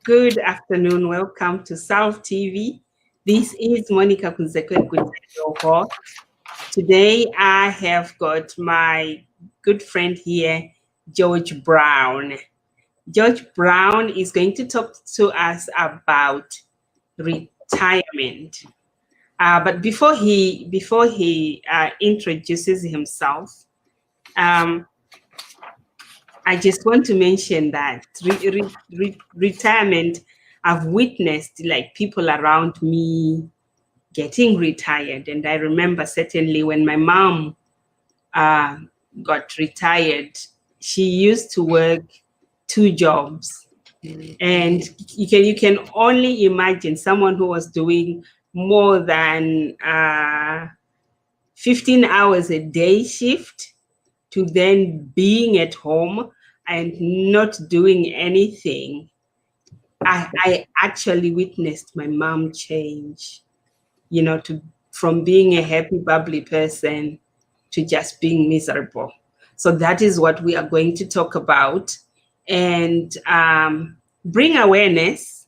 Good afternoon. Welcome to South TV. This is Monica Kunzekwe, your host. Today, I have got my good friend here, George Brown. George Brown is going to talk to us about retirement. But before he introduces himself, um, I just want to mention that retirement, I've witnessed like people around me getting retired. And I remember certainly when my mom uh, got retired, she used to work two jobs. And you can only imagine someone who was doing more than 15 hours a day shift to then being at home and not doing anything. I actually witnessed my mom change, to from being a happy, bubbly person to just being miserable. So that is what we are going to talk about and bring awareness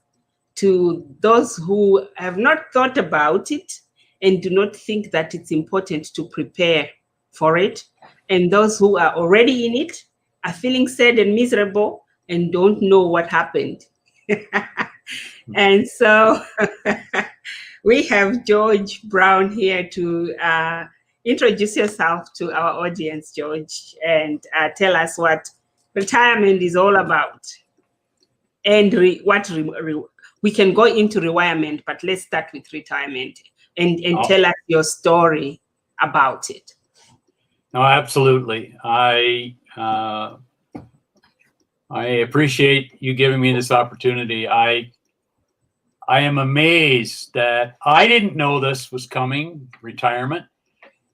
to those who have not thought about it and do not think that it's important to prepare for it. And those who are already in it are feeling sad and miserable and don't know what happened. And so we have George Brown here to introduce yourself to our audience, George, and tell us what retirement is all about. And we can go into retirement, but let's start with retirement and tell us your story about it. No, absolutely. I appreciate you giving me this opportunity. I am amazed that I didn't know this was coming, retirement.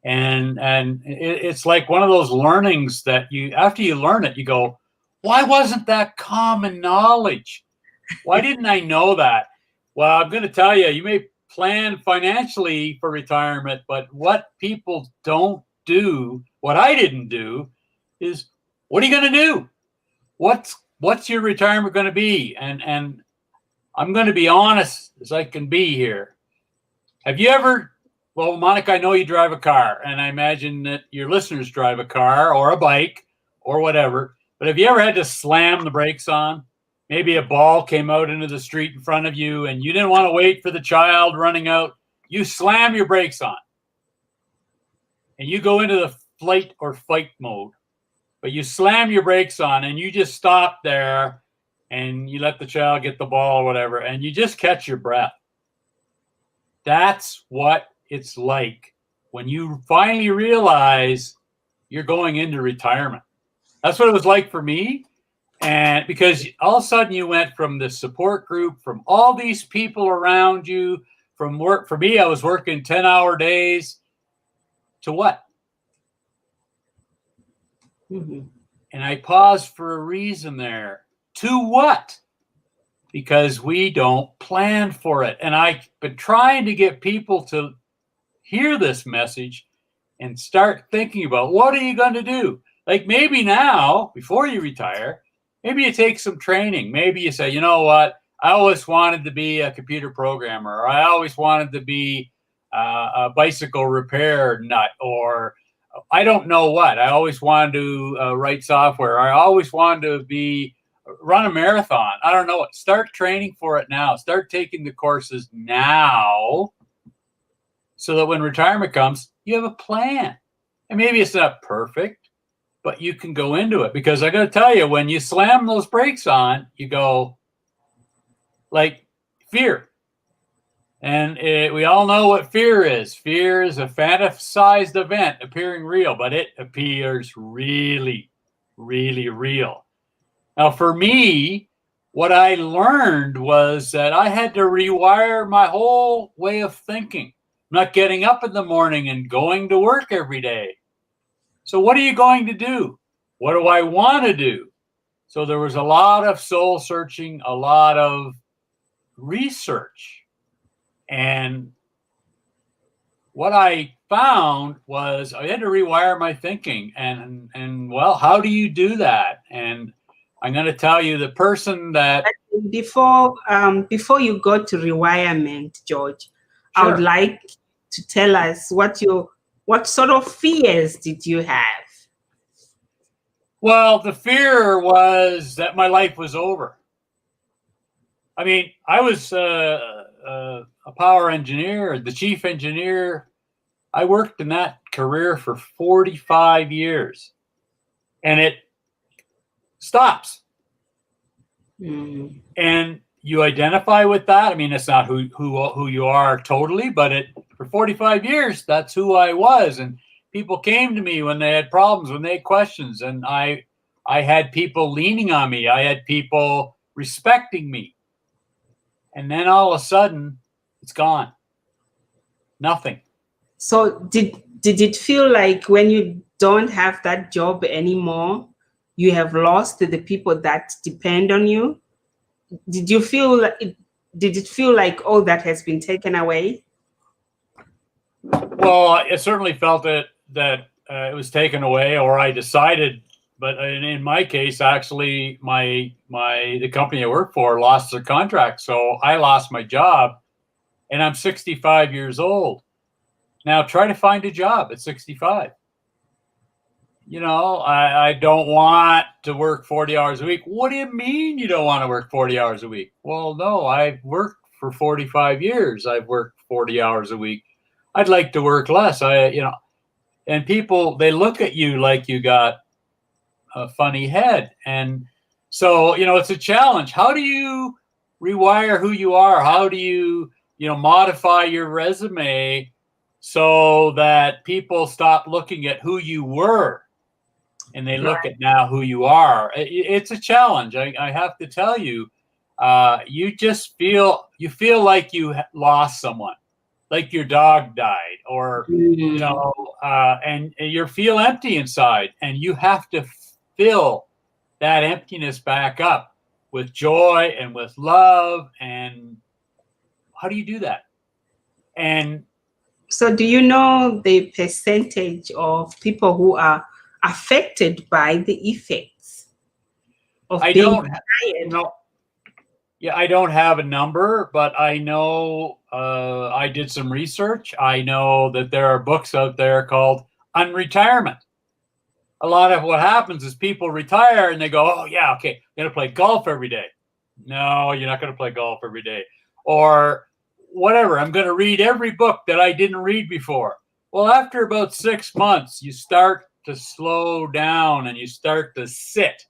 And it's like one of those learnings that after you learn it, you go, why wasn't that common knowledge? Why didn't I know that? Well, I'm going to tell you, you may plan financially for retirement, but what people don't do, what I didn't do, is what are you going to do? What's your retirement going to be? And I'm going to be honest as I can be here. Have you ever, well, Monica, I know you drive a car, and I imagine that your listeners drive a car or a bike or whatever, but have you ever had to slam the brakes on? Maybe a ball came out into the street in front of you and you didn't want to wait for the child running out. You slam your brakes on and you go into the flight or fight mode, but you slam your brakes on and you just stop there and you let the child get the ball or whatever, and you just catch your breath. That's what it's like when you finally realize you're going into retirement. That's what it was like for me. And because all of a sudden you went from the support group, from all these people around you, from work. For me, I was working 10-hour days to what? Mm-hmm. And I paused for a reason there. To what? Because we don't plan for it. And I've been trying to get people to hear this message and start thinking about, what are you going to do? Like maybe now, before you retire, maybe you take some training. Maybe you say, you know what? I always wanted to be a computer programmer, or I always wanted to be a bicycle repair nut, or I don't know what. I always wanted to write software. I always wanted to run a marathon. I don't know what. Start training for it now. Start taking the courses now so that when retirement comes, you have a plan. And maybe it's not perfect, but you can go into it. Because I got to tell you, when you slam those brakes on, you go like fear. And we all know what fear is. Fear is a fantasized event appearing real, but it appears really, really real. Now, for me, what I learned was that I had to rewire my whole way of thinking. I'm not getting up in the morning and going to work every day. So what are you going to do? What do I want to do? So there was a lot of soul searching, a lot of research. And what I found was I had to rewire my thinking. And well, how do you do that? And I'm going to tell you the person that. Before you go to retirement, George, I would Sure. like to tell us what sort of fears did you have? Well, the fear was that my life was over. I mean, I was a power engineer, the chief engineer. I worked in that career for 45 years, and it stops. And you identify with that. I mean, it's not who you are totally, but for 45 years, that's who I was. And people came to me when they had problems, when they had questions, and I had people leaning on me. I had people respecting me. And then all of a sudden, it's gone. Nothing. So did it feel like when you don't have that job anymore, you have lost the people that depend on you? Did you feel like did it feel like all that has been taken away? Well, I certainly felt that it was taken away, or I decided. But in my case, actually, the company I work for lost their contract, so I lost my job, and I'm 65 years old. Now, try to find a job at 65. You know, I don't want to work 40 hours a week. What do you mean you don't want to work 40 hours a week? Well, no, I've worked for 45 years. I've worked 40 hours a week. I'd like to work less. And people, they look at you like you got a funny head. And so, it's a challenge. How do you rewire who you are? How do you, modify your resume so that people stop looking at who you were and they look at now who you are? It's a challenge. I have to tell you, you just feel like you lost someone, like your dog died, or and you feel empty inside, and you have to fill that emptiness back up with joy and with love. And how do you do that? And so, do you know the percentage of people who are affected by the effects of being retired? Yeah, I don't have a number, but I know I did some research. I know that there are books out there called Unretirement. A lot of what happens is people retire and they go, oh, yeah, okay, I'm going to play golf every day. No, you're not going to play golf every day. Or whatever, I'm going to read every book that I didn't read before. Well, after about 6 months, you start to slow down and you start to sit.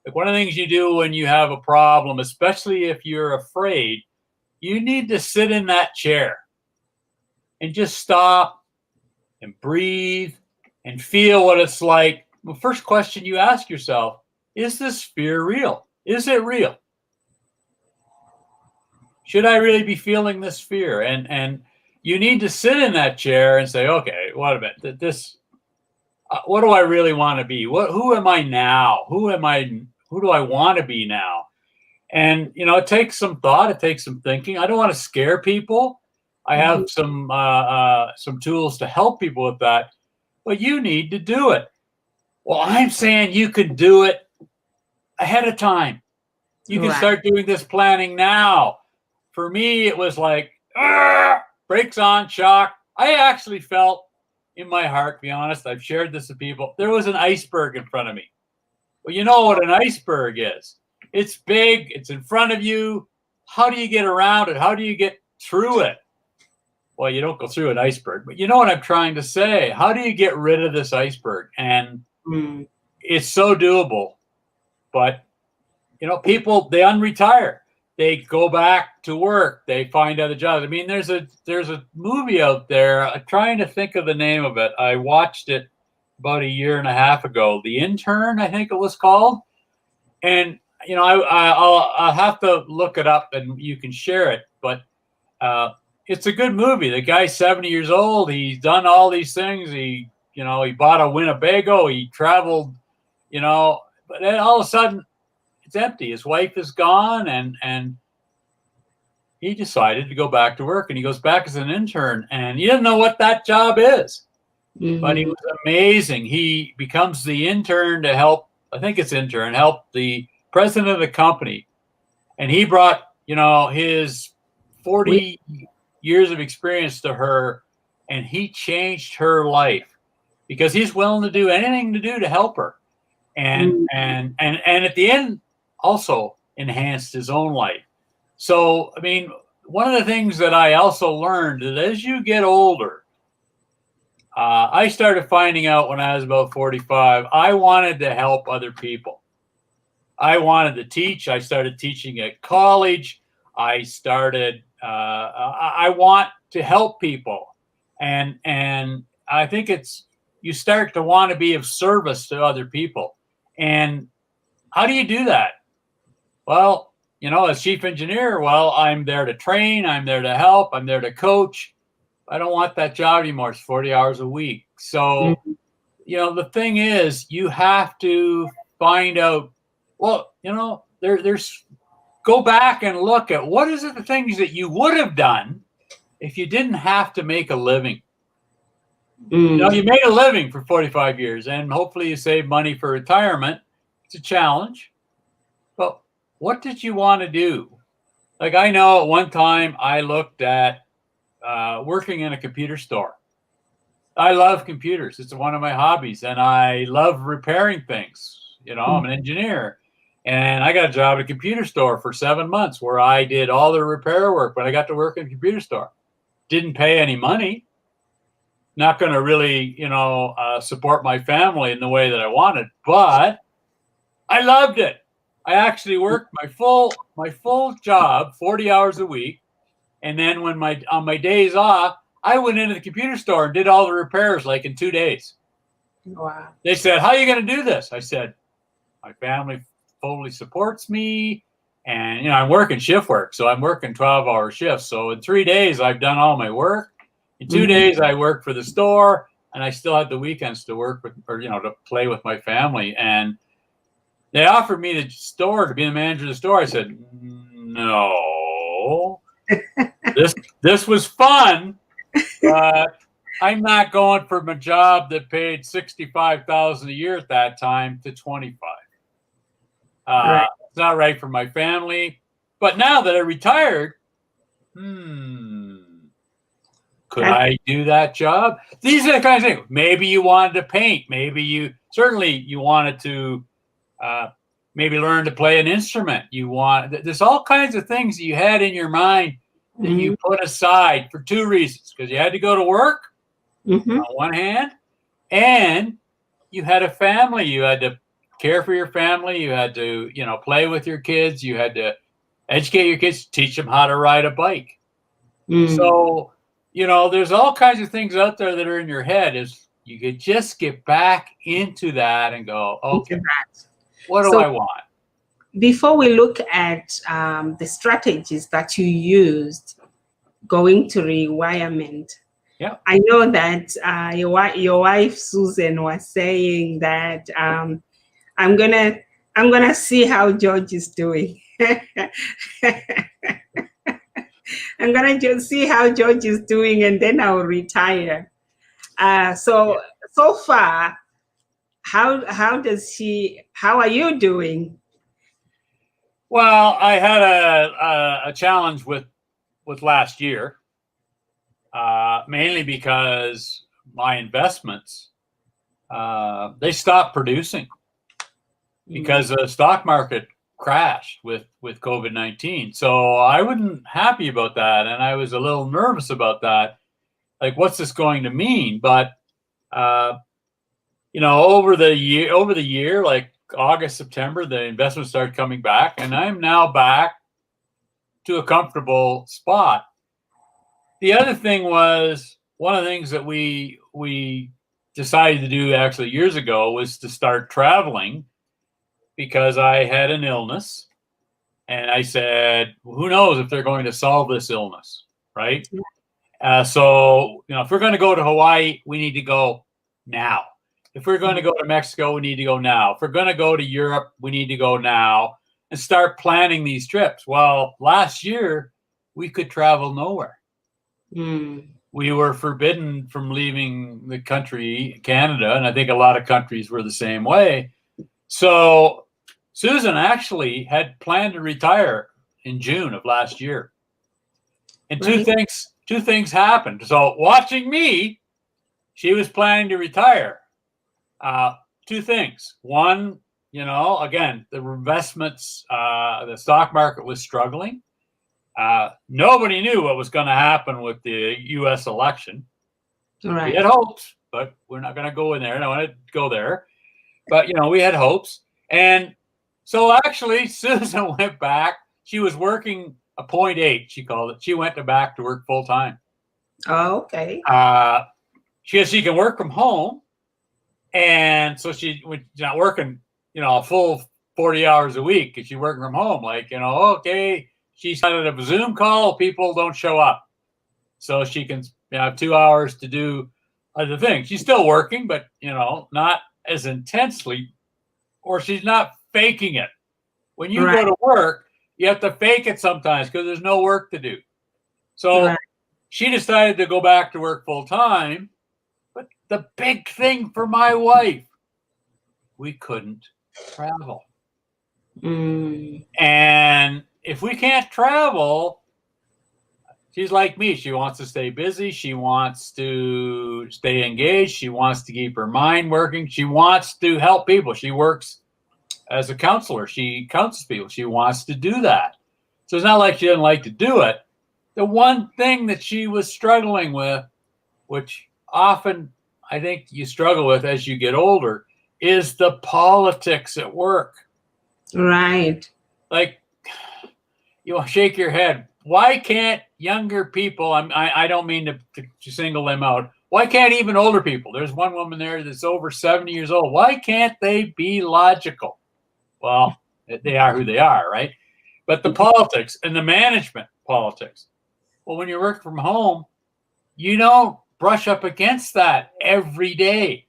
Like one of the things you do when you have a problem, especially if you're afraid, you need to sit in that chair and just stop and breathe and feel what it's like. The first question you ask yourself, is this fear real? Is it real? Should I really be feeling this fear? And you need to sit in that chair and say, okay, what about this? What do I really want to be? Who am I now? Who do I want to be now? And, it takes some thought. It takes some thinking. I don't want to scare people. I have some tools to help people with that, but you need to do it. Well, I'm saying you can do it ahead of time. You can start doing this planning now. For me, it was like, brakes on, shock. I actually felt in my heart, to be honest, I've shared this with people, there was an iceberg in front of me. Well, you know what an iceberg is. It's big. It's in front of you. How do you get around it? How do you get through it? Well, you don't go through an iceberg, but you know what I'm trying to say. How do you get rid of this iceberg? And it's so doable. But, people, they unretire. They go back to work. They find other jobs. I mean, there's a movie out there. I'm trying to think of the name of it. I watched it about a year and a half ago. The Intern, I think it was called. And, I'll have to look it up and you can share it. But it's a good movie. The guy's 70 years old. He's done all these things. He bought a Winnebago. He traveled, but then all of a sudden it's empty. His wife is gone, and he decided to go back to work, and he goes back as an intern, and he doesn't know what that job is, but he was amazing. He becomes the intern to help, I think it's intern, help the president of the company, and he brought, his 40 years of experience to her, and he changed her life because he's willing to do anything to help her. And at the end also enhanced his own life. So, I mean, one of the things that I also learned is as you get older, I started finding out when I was about 45, I wanted to help other people. I wanted to teach. I started teaching at college. I want to help people. And I think you start to want to be of service to other people. And how do you do that? Well, as chief engineer, I'm there to train, I'm there to help, I'm there to coach. I don't want that job anymore. It's 40 hours a week. So, the thing is, you have to find out, there's go back and look at what is it the things that you would have done if you didn't have to make a living. You made a living for 45 years and hopefully you save money for retirement. It's a challenge. But what did you want to do? Like I know at one time I looked at working in a computer store. I love computers. It's one of my hobbies and I love repairing things. I'm an engineer and I got a job at a computer store for 7 months where I did all the repair work, but I got to work in a computer store. Didn't pay any money. Not going to really, support my family in the way that I wanted, but I loved it. I actually worked my full job, 40 hours a week. And then on my days off, I went into the computer store and did all the repairs like in 2 days. Wow. They said, how are you going to do this? I said, my family fully supports me. And, I'm working shift work. So I'm working 12-hour shifts. So in 3 days, I've done all my work. In 2 days, I worked for the store, and I still had the weekends to work with, or to play with my family. And they offered me the store to be the manager of the store. I said, no, this was fun, but I'm not going from a job that paid $65,000 a year at that time to $25,000. Right. It's not right for my family. But now that I retired, could I do that job? These are the kinds of things. Maybe you wanted to paint. Maybe you wanted to maybe learn to play an instrument. There's all kinds of things that you had in your mind that you put aside for two reasons. Because you had to go to work on one hand, and you had a family. You had to care for your family. You had to, play with your kids. You had to educate your kids, teach them how to ride a bike. So, there's all kinds of things out there that are in your head. Is you could just get back into that and go, okay, what do I want? Before we look at the strategies that you used going to rewirement, I know that your wife Susan was saying that I'm gonna see how George is doing. I'm gonna just see how George is doing, and then I'll retire. So far, how are you doing? Well, I had a challenge with last year, mainly because my investments they stopped producing because the stock market crashed with COVID-19. So I wasn't happy about that, and I was a little nervous about that. Like, what's this going to mean? But over the year, like August, September, the investments started coming back, and I'm now back to a comfortable spot. The other thing was, one of the things that we decided to do actually years ago was to start traveling, because I had an illness, and I said, who knows if they're going to solve this illness, right? So, if we're going to go to Hawaii, we need to go now. If we're going to go to Mexico, we need to go now. If we're going to go to Europe, we need to go now and start planning these trips. Well, last year, we could travel nowhere. We were forbidden from leaving the country, Canada, and I think a lot of countries were the same way. So Susan actually had planned to retire in June of last year. And Right. two things happened. So watching me, she was planning to retire. Two things. One, again, the investments, the stock market was struggling. Nobody knew what was going to happen with the U.S. election. Right. We had hopes, but we're not going to go in there. I don't want to go there. But, we had hopes. And so actually, Susan went back. She was working a 0.8, she called it. She went back to work full time. Oh, okay. She can work from home. And so she's not working, a full 40 hours a week because she's working from home. Like, okay, she's on a Zoom call, people don't show up. So she can have 2 hours to do other things. She's still working, but, not as intensely, or she's not faking it. When you go to work, you have to fake it sometimes because there's no work to do. So she decided to go back to work full time. But the big thing for my wife, we couldn't travel. And if we can't travel, she's like me. She wants to stay busy. She wants to stay engaged. She wants to keep her mind working. She wants to help people. She works as a counselor. She counsels people. She wants to do that. So it's not like she doesn't like to do it. The one thing that she was struggling with, which often I think you struggle with as you get older, is the politics at work. Right. Like, you shake your head. Why can't younger people, I don't mean to single them out, why can't even older people? There's one woman there that's over 70 years old. Why can't they be logical? Well, they are who they are, right? But the politics and the management politics. Well, when you work from home, you don't brush up against that every day.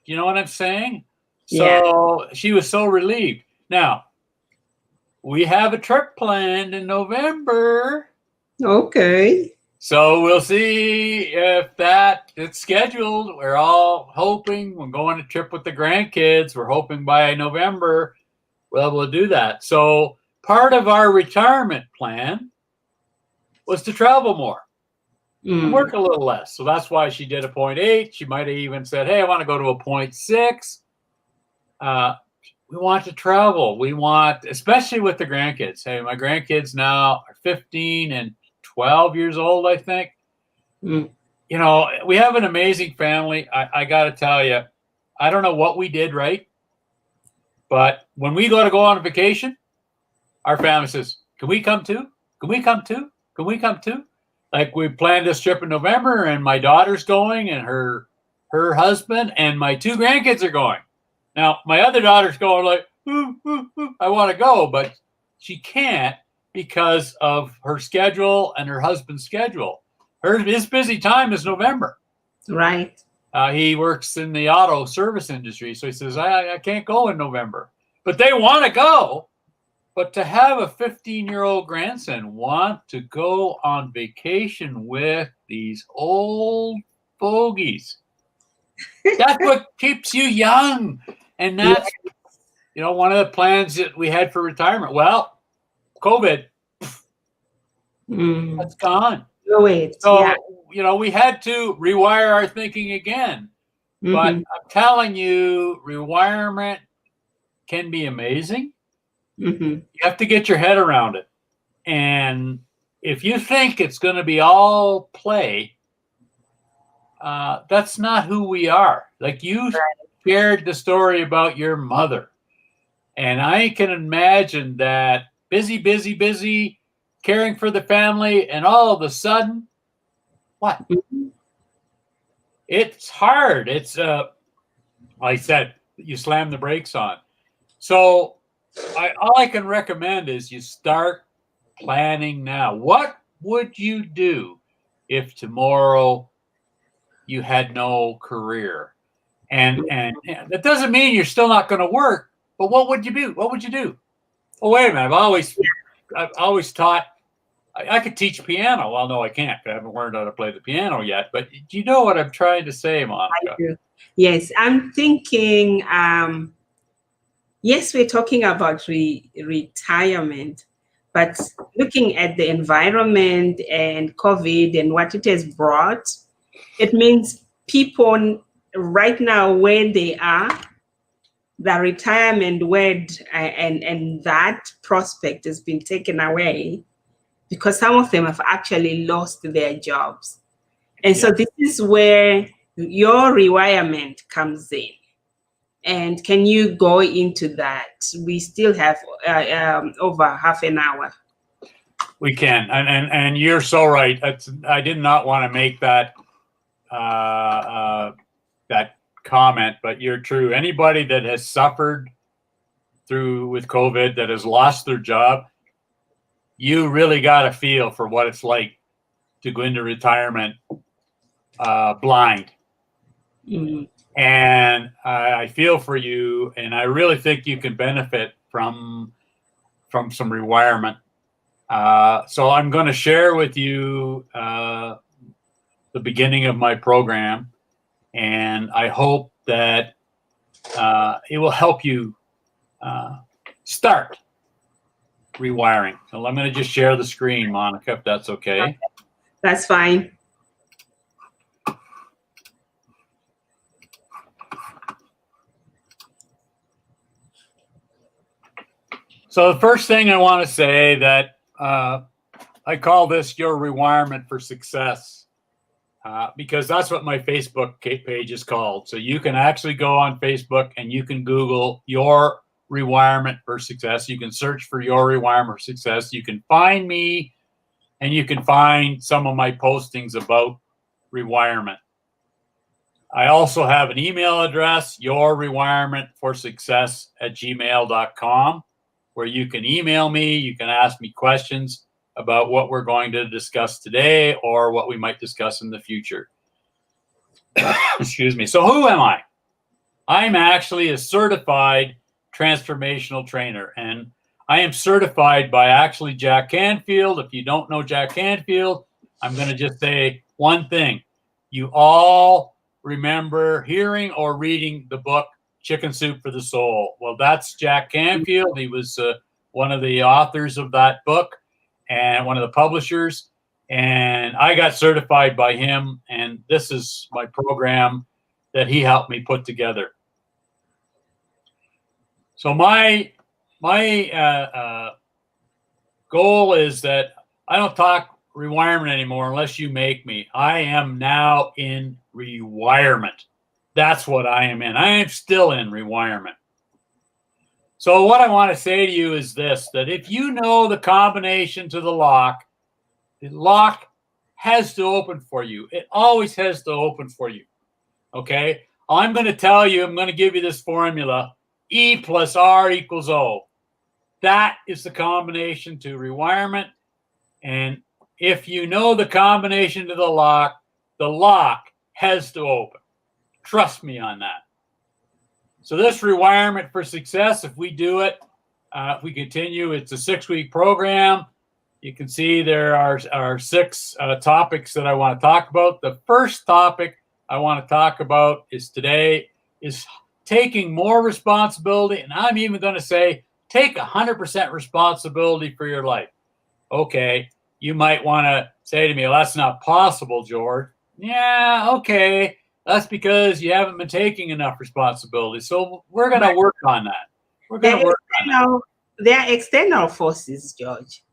You know what I'm saying? So she was so relieved. Now, we have a trip planned in November. Okay. So we'll see if it's scheduled. We're all hoping we're going to trip with the grandkids. We're hoping by November we'll be able to do that. So part of our retirement plan was to travel more and work a little less. So that's why she did a 0.8. She might have even said, hey, I want to go to a 0.6. We want to travel. We want, especially with the grandkids. Hey, my grandkids now are 15 and 12 years old, I think. We have an amazing family. I got to tell you, I don't know what we did right, but when we go on a vacation, our family says, can we come too? Can we come too? Can we come too? Like, we planned this trip in November, and my daughter's going, and her husband, and my 2 grandkids are going. Now, my other daughter's going like, I want to go, but she can't because of her schedule and her husband's schedule. His busy time is November. Right. He works in the auto service industry, so he says, I can't go in November. But they want to go. But to have a 15-year-old grandson want to go on vacation with these old fogies, that's what keeps you young. And that's, one of the plans that we had for retirement. Well, COVID, that's gone. No, wait. So, we had to rewire our thinking again. But I'm telling you, retirement can be amazing. You have to get your head around it. And if you think it's going to be all play, that's not who we are. Like, you shared the story about your mother. And I can imagine that busy, caring for the family, and all of a sudden, what? It's hard. It's, like I said, you slam the brakes on. So all I can recommend is you start planning now. What would you do if tomorrow you had no career? And that doesn't mean you're still not going to work, but what would you do? What would you do? Oh, wait a minute. I've always taught, I could teach piano. Well, no, I can't. I haven't learned how to play the piano yet. But do you know what I'm trying to say, Monica? I do. Yes, I'm thinking Yes, we're talking about retirement, but looking at the environment and COVID and what it has brought, it means people right now where they are, the retirement word and that prospect has been taken away because some of them have actually lost their jobs. And so Yeah. this is where your rewirement comes in. And can you go into that? We still have over half an hour. We can, and you're so right. I did not want to make that that comment, but you're true. Anybody that has suffered through with COVID, that has lost their job, you really got a feel for what it's like to go into retirement blind. Mm. And I feel for you, and I really think you can benefit from some rewirement. So I'm going to share with you the beginning of my program, and I hope that it will help you start rewiring. So I'm going to just share the screen, Monica, if that's okay. That's fine. So the first thing I want to say that I call this your rewirement for success because that's what my Facebook page is called. So you can actually go on Facebook and you can Google your rewirement for success. You can search for your rewirement for success. You can find me and you can find some of my postings about rewirement. I also have an email address, yourrewirementforsuccess@gmail.com, where you can email me. You can ask me questions about what we're going to discuss today or what we might discuss in the future. Excuse me. So who am I? I'm actually a certified transformational trainer, and I am certified by actually Jack Canfield. If you don't know Jack Canfield, I'm going to just say one thing. You all remember hearing or reading the book Chicken Soup for the Soul. Well, that's Jack Canfield. He was one of the authors of that book and one of the publishers. And I got certified by him. And this is my program that he helped me put together. So my goal is that I don't talk rewirement anymore unless you make me. I am now in rewirement. That's what I am in. I am still in rewirement. So what I want to say to you is this, that if you know the combination to the lock has to open for you. It always has to open for you. Okay? I'm going to tell you, I'm going to give you this formula. E plus R equals O. That is the combination to rewirement. And if you know the combination to the lock has to open. Trust me on that. So this rewirement for success, if we do it, if we continue, it's a 6-week program. You can see there are 6 topics that I want to talk about. The first topic I want to talk about is taking more responsibility. And I'm even going to say, take 100% responsibility for your life. Okay, you might want to say to me, well, that's not possible, George. Yeah, okay. That's because you haven't been taking enough responsibility. So we're going to work on that. We're going to work on that. There are external forces, George.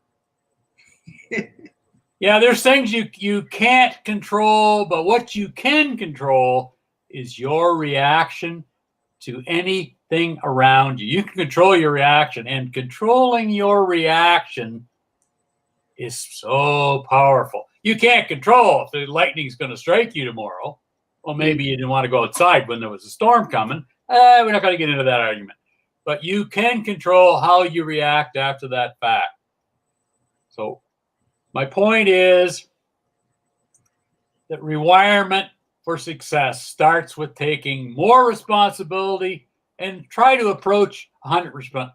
Yeah, there's things you can't control, but what you can control is your reaction to anything around you. You can control your reaction, and controlling your reaction is so powerful. You can't control if the lightning's going to strike you tomorrow. Well, maybe you didn't want to go outside when there was a storm coming. We're not going to get into that argument. But you can control how you react after that fact. So my point is that rewirement for success starts with taking more responsibility and try to approach 100%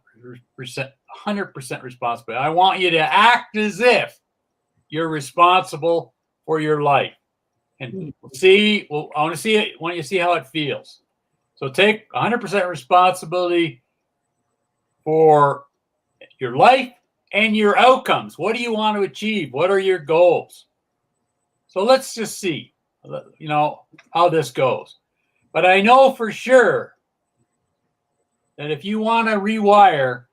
responsibility. I want you to act as if you're responsible for your life. And I want to see it when you see how it feels. So take 100% responsibility for your life and your outcomes. What do you want to achieve? What are your goals? So let's just see, how this goes. But I know for sure that if you want to rewire,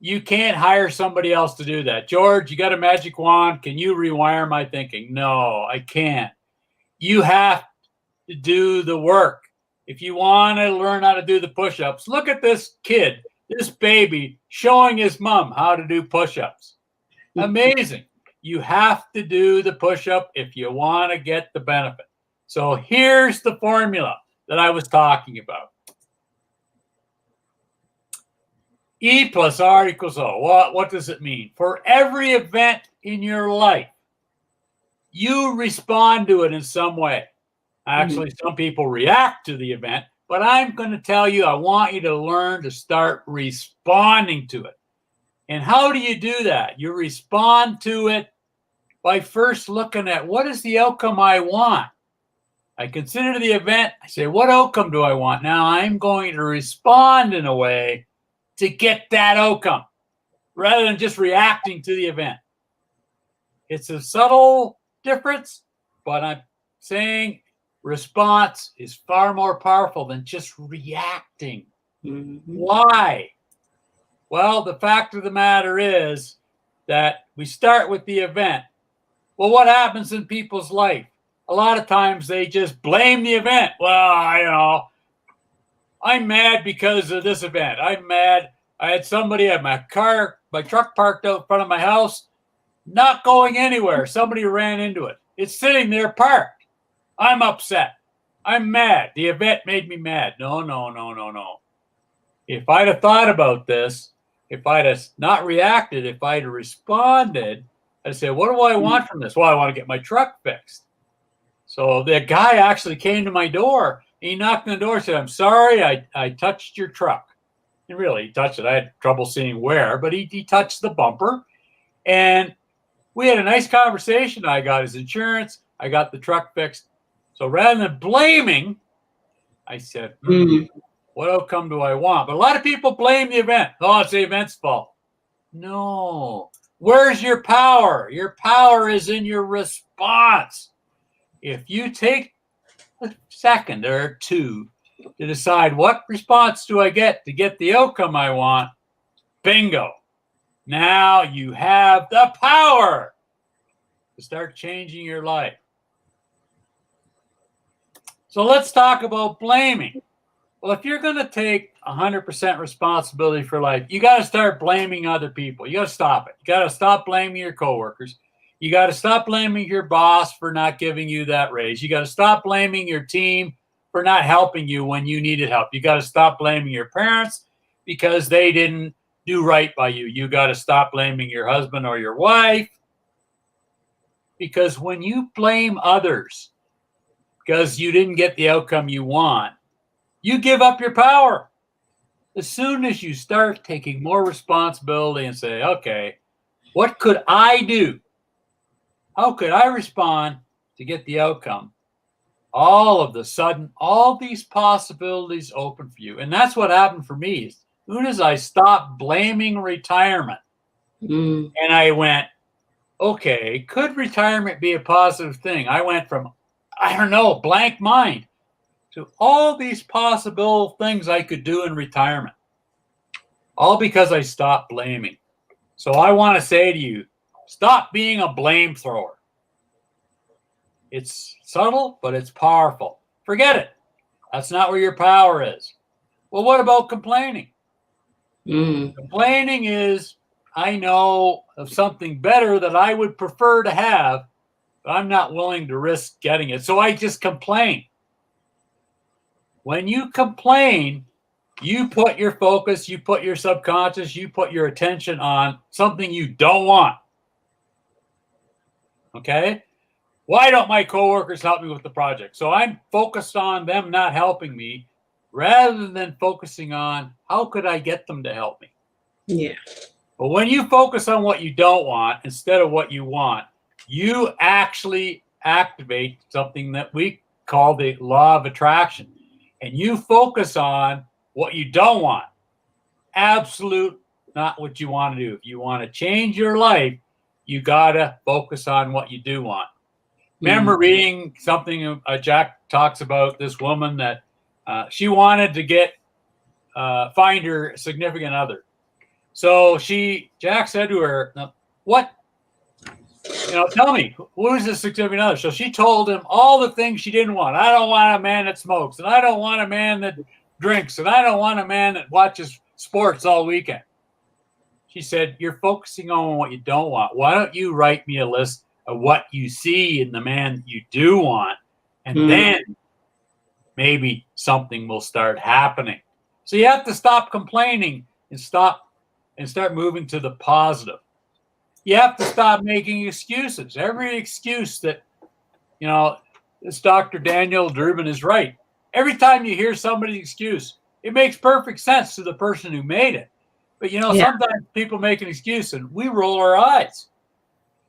you can't hire somebody else to do that. George, you got a magic wand. Can you rewire my thinking? No, I can't. You have to do the work. If you want to learn how to do the push-ups, look at this kid, this baby, showing his mom how to do push-ups. Amazing. You have to do the push-up if you want to get the benefit. So here's the formula that I was talking about. E plus R equals O. What does it mean? For every event in your life, you respond to it in some way. Actually, some people react to the event, but I'm going to tell you, I want you to learn to start responding to it. And how do you do that? You respond to it by first looking at what is the outcome I want. I consider the event. I say, what outcome do I want? Now I'm going to respond in a way to get that outcome rather than just reacting to the event. It's a subtle difference, but I'm saying response is far more powerful than just reacting. Why? Well, the fact of the matter is that we start with the event. Well, what happens in people's life? A lot of times they just blame the event. Well, I'm mad because of this event. I'm mad. I had somebody at my truck parked out in front of my house, not going anywhere. Somebody ran into it. It's sitting there parked. I'm upset. I'm mad. The event made me mad. No. If I'd have thought about this, if I'd have not reacted, if I'd have responded, I'd say, what do I want from this? Well, I want to get my truck fixed. So the guy actually came to my door. He knocked on the door and said, I'm sorry, I touched your truck. And really, he touched it. I had trouble seeing where, but he touched the bumper. And we had a nice conversation. I got his insurance. I got the truck fixed. So rather than blaming, I said, what outcome do I want? But a lot of people blame the event. Oh, it's the event's fault. No. Where's your power? Your power is in your response. If you take a second or two to decide what response do I get to get the outcome I want, bingo. Now you have the power to start changing your life. So let's talk about blaming. Well, if you're going to take 100% responsibility for life, you got to start blaming other people. You got to stop it. You got to stop blaming your coworkers. You got to stop blaming your boss for not giving you that raise. You got to stop blaming your team for not helping you when you needed help. You got to stop blaming your parents because they didn't do right by you. You got to stop blaming your husband or your wife, because when you blame others because you didn't get the outcome you want, you give up your power. As soon as you start taking more responsibility and say, okay, what could I do? How could I respond to get the outcome? All of a sudden, all these possibilities open for you. And that's what happened for me. As soon as I stopped blaming retirement and I went, okay, could retirement be a positive thing? I went from, blank mind to all these possible things I could do in retirement, all because I stopped blaming. So I want to say to you, stop being a blame thrower. It's subtle, but it's powerful. Forget it. That's not where your power is. Well, what about complaining? Complaining is, I know of something better that I would prefer to have, but I'm not willing to risk getting it. So I just complain. When you complain, you put your focus, you put your subconscious, you put your attention on something you don't want. Okay? Why don't my coworkers help me with the project? So I'm focused on them not helping me rather than focusing on how could I get them to help me? Yeah. But when you focus on what you don't want instead of what you want, you actually activate something that we call the law of attraction. And you focus on what you don't want. Absolute not what you want to do. If you want to change your life, you got to focus on what you do want. Remember reading something Jack talks about this woman that she wanted to find her significant other. So Jack said to her, what, tell me, who is this significant other? So she told him all the things she didn't want. I don't want a man that smokes, and I don't want a man that drinks, and I don't want a man that watches sports all weekend. She said, you're focusing on what you don't want. Why don't you write me a list of what you see in the man that you do want, and then maybe something will start happening. So you have to stop complaining and start moving to the positive. You have to stop making excuses. Every excuse that, this Dr. Daniel Drubin is right. Every time you hear somebody's excuse, it makes perfect sense to the person who made it. But, sometimes people make an excuse and we roll our eyes.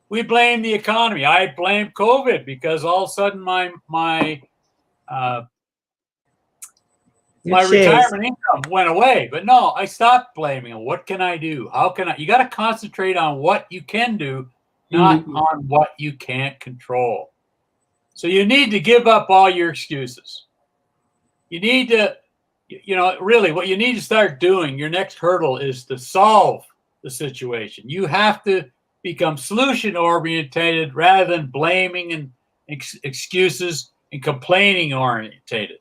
We blame the economy. I blame COVID because all of a sudden my retirement income went away. But no, I stopped blaming them. What can I do? How can I? You got to concentrate on what you can do, not on what you can't control. So you need to give up all your excuses. You need to, really what you need to start doing, your next hurdle is to solve the situation. You have to become solution oriented rather than blaming and excuses and complaining orientated.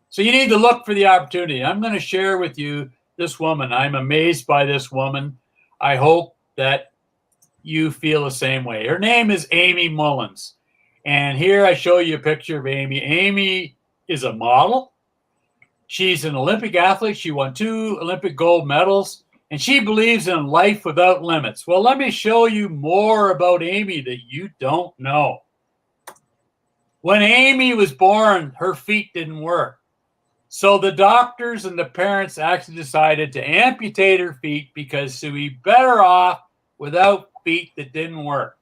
So you need to look for the opportunity. I'm going to share with you this woman. I'm amazed by this woman. I hope that you feel the same way. Her name is Amy Mullins. And here I show you a picture of Amy. Amy is a model. She's an Olympic athlete. She won 2 Olympic gold medals. And she believes in life without limits. Well, let me show you more about Amy that you don't know. When Amy was born, her feet didn't work. So the doctors and the parents actually decided to amputate her feet because she'd be better off without feet that didn't work.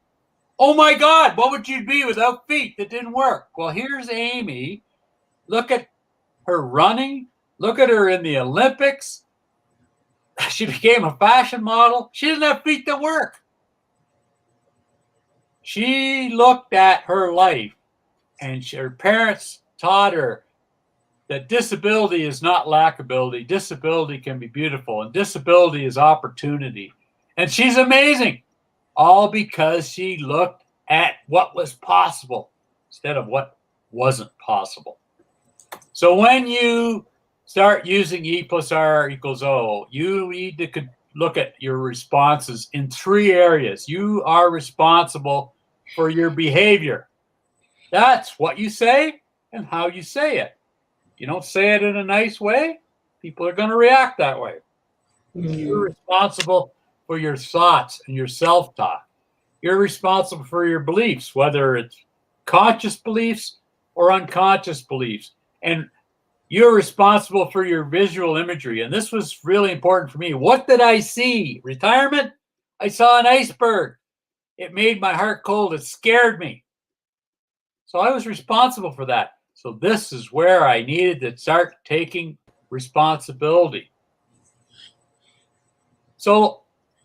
Oh my God, what would you be without feet that didn't work? Well, here's Amy. Look at her running. Look at her in the Olympics. She became a fashion model. She doesn't have feet that work. She looked at her life and her parents taught her that disability is not lackability. Disability can be beautiful, and disability is opportunity. And she's amazing, all because she looked at what was possible instead of what wasn't possible. So when you start using E+R=O, you need to look at your responses in 3 areas. You are responsible for your behavior. That's what you say and how you say it. You don't say it in a nice way, people are going to react that way. You're responsible for your thoughts and your self-talk. You're responsible for your beliefs, whether it's conscious beliefs or unconscious beliefs. And you're responsible for your visual imagery. And this was really important for me. What did I see? Retirement? I saw an iceberg. It made my heart cold. It scared me. So I was responsible for that. So this is where I needed to start taking responsibility. So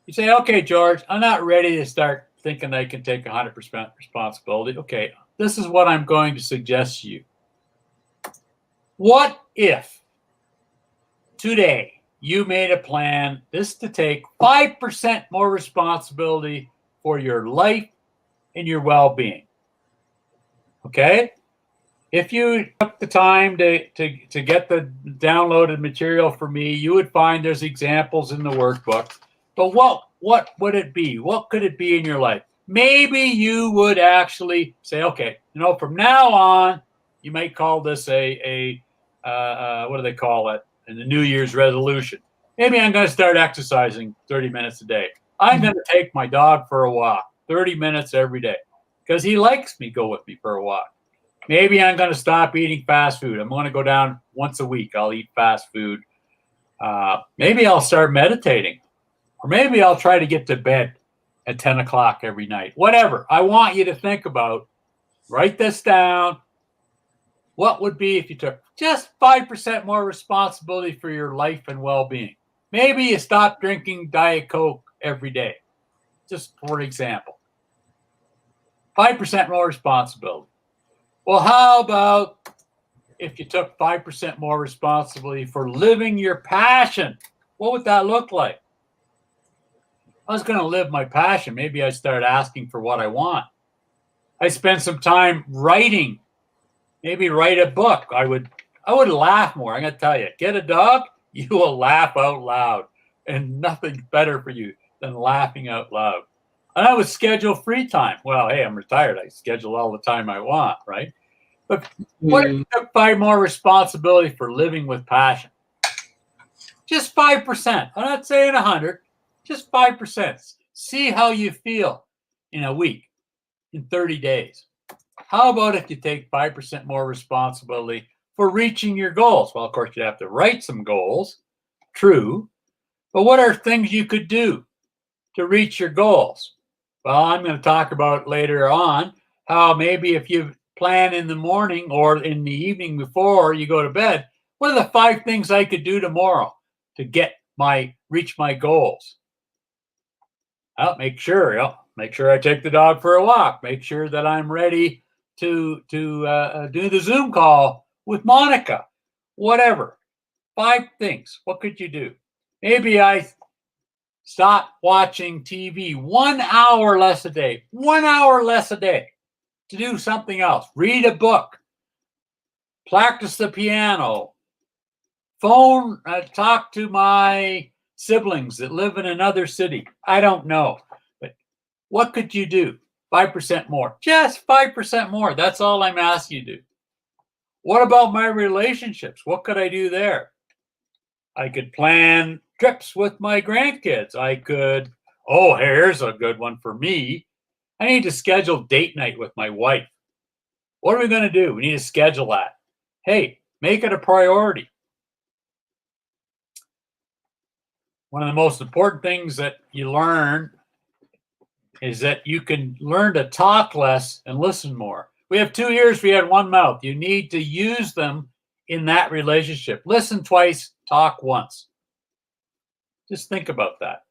you say, okay, George, I'm not ready to start thinking I can take 100% responsibility. Okay, this is what I'm going to suggest to you. What if today you made a plan to take 5% more responsibility for your life and your well-being? Okay? If you took the time to get the downloaded material for me, you would find there's examples in the workbook. But what would it be? What could it be in your life? Maybe you would actually say, okay, from now on, you might call this what do they call it in the New Year's resolution? Maybe I'm going to start exercising 30 minutes a day. I'm going to take my dog for a walk 30 minutes every day because he likes me go with me for a walk. Maybe I'm going to stop eating fast food. I'm going to go down once a week. I'll eat fast food. Maybe I'll start meditating. Or maybe I'll try to get to bed at 10 o'clock every night. Whatever. I want you to think about, write this down. What would be if you took just 5% more responsibility for your life and well-being? Maybe you stop drinking Diet Coke every day, just for example. 5% more responsibility. Well, how about if you took 5% more responsibility for living your passion? What would that look like? I was going to live my passion. Maybe I start asking for what I want. I spend some time writing, maybe write a book. I would laugh more. I'm going to tell you, get a dog, you will laugh out loud, and nothing's better for you than laughing out loud. And I would schedule free time. Well, hey, I'm retired. I schedule all the time I want, right? But what if you took 5 more responsibility for living with passion? Just 5%. I'm not saying 100, just 5%. See how you feel in a week, in 30 days. How about if you take 5% more responsibility for reaching your goals? Well, of course, you have to write some goals, true. But what are things you could do to reach your goals? Well, I'm going to talk about later on how maybe if you plan in the morning or in the evening before you go to bed, what are the 5 things I could do tomorrow to reach my goals? Well, make sure I take the dog for a walk. Make sure that I'm ready to do the Zoom call with Monica. Whatever. 5 things. What could you do? Maybe I stop watching TV 1 hour less a day. 1 hour less a day to do something else. Read a book. Practice the piano. Talk to my siblings that live in another city. I don't know. But what could you do? 5% more. Just 5% more. That's all I'm asking you to do. What about my relationships? What could I do there? I could plan trips with my grandkids. Here's a good one for me. I need to schedule date night with my wife. What are we going to do? We need to schedule that. Hey, make it a priority. One of the most important things that you learn is that you can learn to talk less and listen more. We have 2 ears, we had 1 mouth. You need to use them in that relationship. Listen twice, talk once. Just think about that.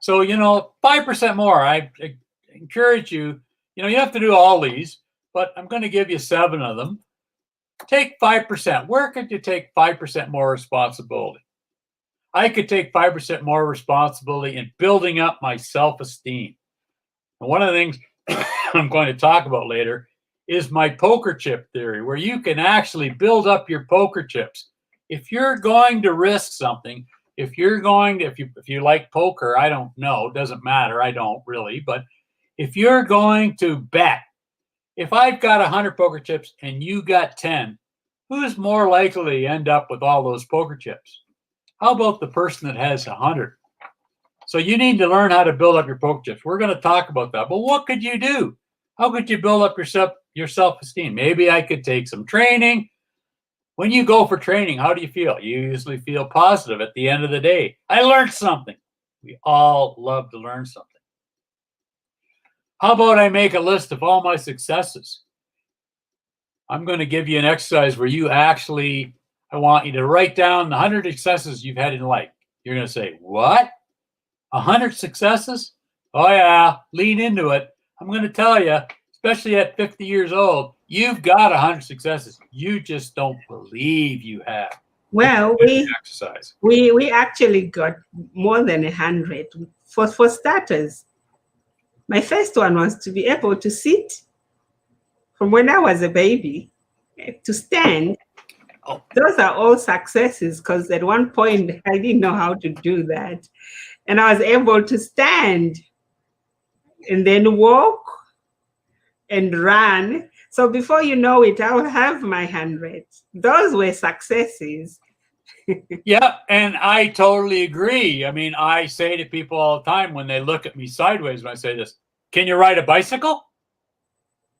So, 5% more. I encourage you, you have to do all these, but I'm going to give you 7 of them. Take 5%. Where could you take 5% more responsibility? I could take 5% more responsibility in building up my self-esteem. And one of the things I'm going to talk about later is my poker chip theory, where you can actually build up your poker chips. If you're going to risk something, if you like poker, I don't know, it doesn't matter, I don't really, but if you're going to bet, if I've got 100 poker chips and you got 10, who's more likely to end up with all those poker chips? How about the person that has 100? So you need to learn how to build up your poker chips. We're going to talk about that. But what could you do? How could you build up your self-esteem? Maybe I could take some training. When you go for training, how do you feel? You usually feel positive at the end of the day. I learned something. We all love to learn something. How about I make a list of all my successes? I'm going to give you an exercise where I want you to write down the 100 successes you've had in life. You're going to say, what? 100 successes? Oh, yeah, lean into it. I'm going to tell you, especially at 50 years old, you've got 100 successes. You just don't believe you have. Well, we actually got more than 100. For starters, my first one was to be able to sit from when I was a baby, to stand. Oh. Those are all successes, because at one point I didn't know how to do that. And I was able to stand and then walk and run. So before you know it, I'll have my 100. Those were successes. Yeah, and I totally agree. I mean, I say to people all the time when they look at me sideways when I say this, can you ride a bicycle?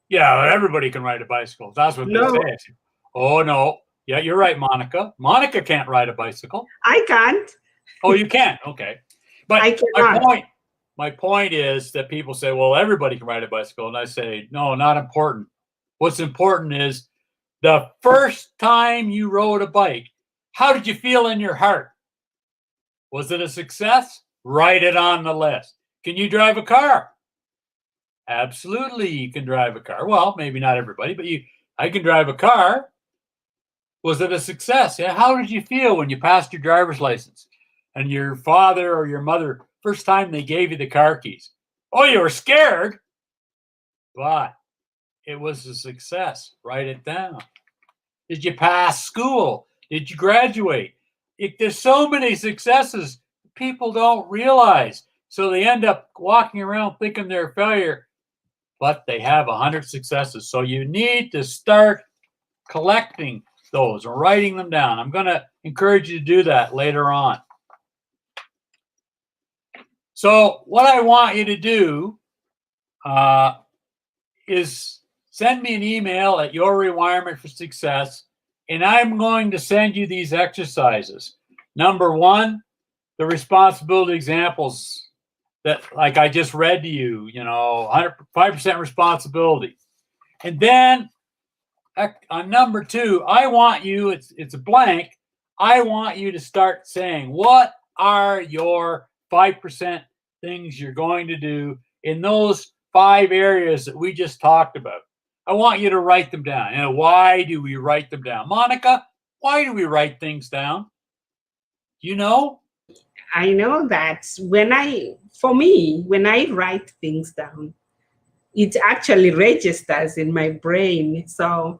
Yeah, everybody can ride a bicycle. That's what they say. Oh, no. Yeah, you're right, Monica. Monica can't ride a bicycle. I can't. Oh, you can? Okay. But I cannot. My point is that people say, well, everybody can ride a bicycle. And I say, no, not important. What's important is the first time you rode a bike, how did you feel in your heart? Was it a success? Write it on the list. Can you drive a car? Absolutely, you can drive a car. Well, maybe not everybody, but I can drive a car. Was it a success? Yeah. How did you feel when you passed your driver's license and your father or your mother, first time they gave you the car keys? Oh, you were scared, but it was a success. Write it down. Did you pass school? Did you graduate? There's so many successes people don't realize. So they end up walking around thinking they're a failure, but they have 100 successes. So you need to start collecting those or writing them down. I'm going to encourage you to do that later on. So what I want you to do is send me an email at Your Rewirement for Success, and I'm going to send you these exercises. Number one, the responsibility examples that, like I just read to you, 105% responsibility. And then on number two, I want you, it's a blank, I want you to start saying, what are your 5% things you're going to do in those 5 areas that we just talked about? I want you to write them down. And why do we write them down? Monica, why do we write things down? You know? I know that when I write things down, it actually registers in my brain. So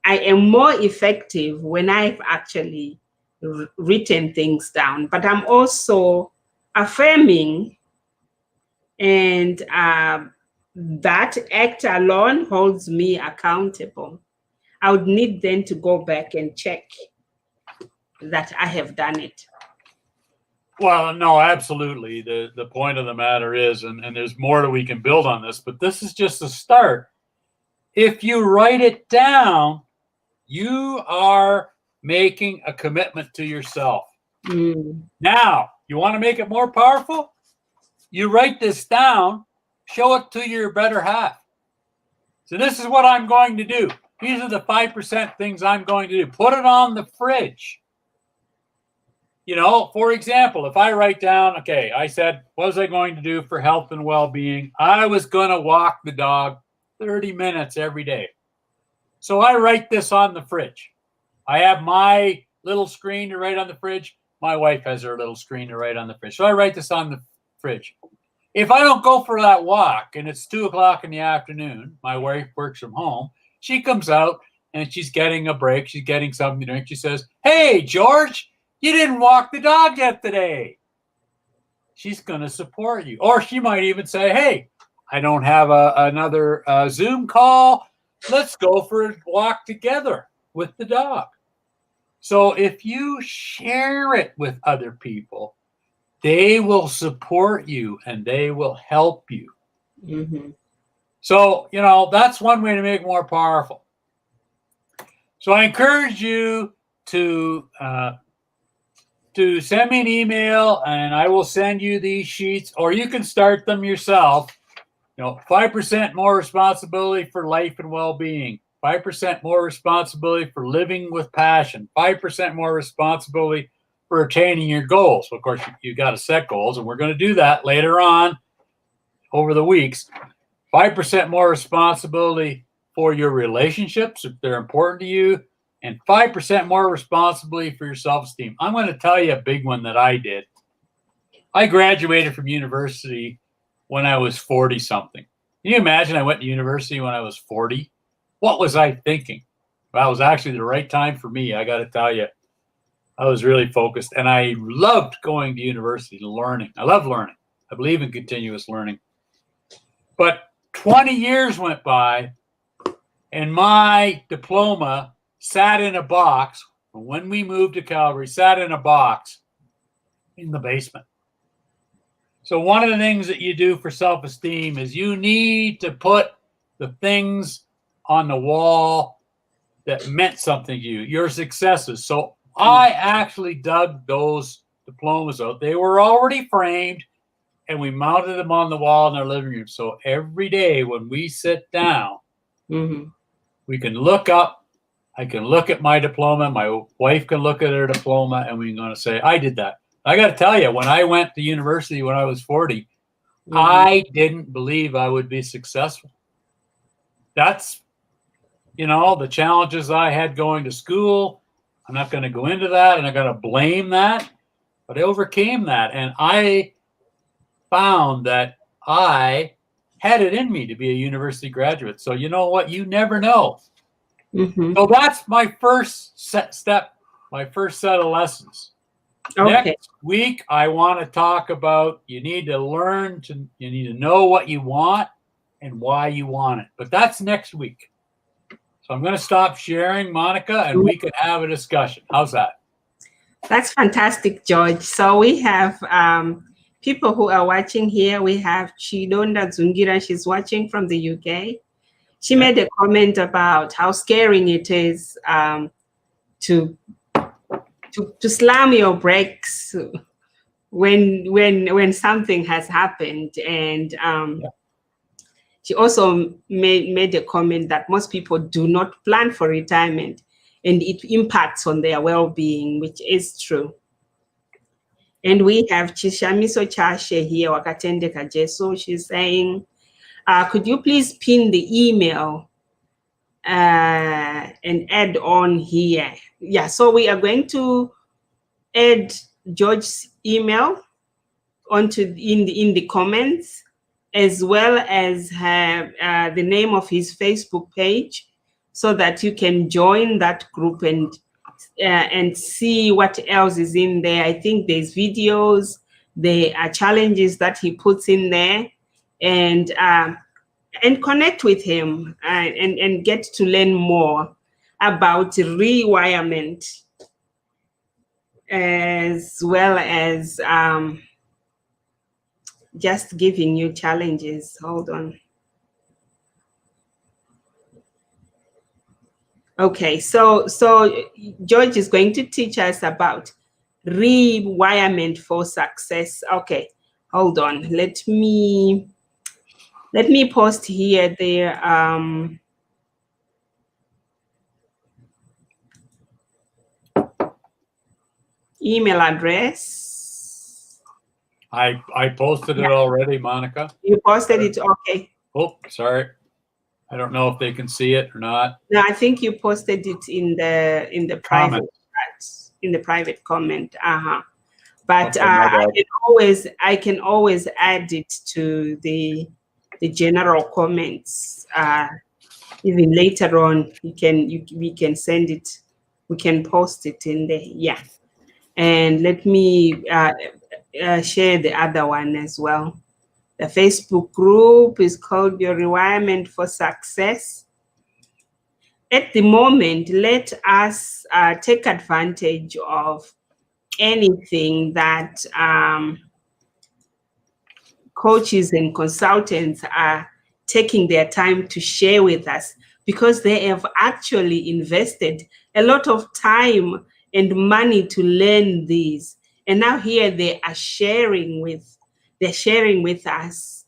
I am more effective when I've actually written things down. But I'm also affirming, and that act alone holds me accountable. I would need then to go back and check that I have done it. Well, no, absolutely. The point of the matter is, and there's more that we can build on this, but this is just a start. If you write it down, you are making a commitment to yourself. Now, you want to make it more powerful? You write this down, show it to your better half. So this is what I'm going to do. These are the 5% things I'm going to do. Put it on the fridge. For example, if I write down, okay, I said, what was I going to do for health and well-being? I was going to walk the dog 30 minutes every day. So I write this on the fridge. I have my little screen to write on the fridge. My wife has her little screen to write on the fridge. So I write this on the fridge. If I don't go for that walk and it's 2:00 in the afternoon, my wife works from home. She comes out and she's getting a break. She's getting something to drink. She says, "Hey, George, you didn't walk the dog yet today." She's going to support you. Or she might even say, "Hey, I don't have another Zoom call. Let's go for a walk together with the dog." So if you share it with other people, they will support you and they will help you. Mm-hmm. So, that's one way to make it more powerful. So I encourage you to send me an email and I will send you these sheets, or you can start them yourself. 5% more responsibility for life and well-being, 5% more responsibility for living with passion, 5% more responsibility for attaining your goals. Of course, you got to set goals, and we're going to do that later on over the weeks. 5% more responsibility for your relationships if they're important to you, and 5% more responsibility for your self-esteem. I'm going to tell you a big one that I did. I graduated from university when I was 40-something. Can you imagine I went to university when I was 40? What was I thinking? Well, it was actually the right time for me. I got to tell you, I was really focused, and I loved going to university, learning. I love learning. I believe in continuous learning. But 20 years went by, and my diploma sat in a box. When we moved to Calgary, sat in a box in the basement. So one of the things that you do for self-esteem is you need to put the things on the wall that meant something to you, your successes. So I actually dug those diplomas out. They were already framed, and we mounted them on the wall in our living room. So every day when we sit down, we can look up. I can look at my diploma. My wife can look at her diploma, and we're going to say, I did that. I got to tell you, when I went to university when I was 40, Mhm. I didn't believe I would be successful. That's, the challenges I had going to school. I'm not going to go into that, and I'm going to blame that, but I overcame that. And I found that I had it in me to be a university graduate. So you know what? You never know. Mhm. So that's my first step, my first set of lessons. Okay. Next week, I want to talk about you need to know what you want and why you want it. But that's next week. So I'm going to stop sharing, Monica, and we can have a discussion. How's that? That's fantastic, George. So we have people who are watching here. We have Chidonda Zungira. She's watching from the UK. She made a comment about how scaring it is to slam your brakes when something has happened, and she also made a comment that most people do not plan for retirement, and it impacts on their well-being, which is true. And we have Chishamiso Chashe here, Wakatende Kajeso. She's saying, could you please pin the email and add on here? Yeah, so we are going to add George's email onto in the comments, as well as have the name of his Facebook page, so that you can join that group and see what else is in there. I think there's videos, there are challenges that he puts in there, and connect with him and get to learn more about rewirement, as well as just giving you challenges. Hold on. Okay, so George is going to teach us about rewirement for success. Okay, hold on. Let me post here their email address. I posted it already, Monica. You posted it, okay. Oh, sorry. I don't know if they can see it or not. No, I think you posted it in the private chat, in the private comment. But Okay, I can always add it to the general comments. Even later on, we can send it. We can post it in there. Yeah. And let me share the other one as well. The Facebook group is called Your Retirement for Success. At the moment, let us take advantage of anything that coaches and consultants are taking their time to share with us, because they have actually invested a lot of time and money to learn these. And now here they are sharing with us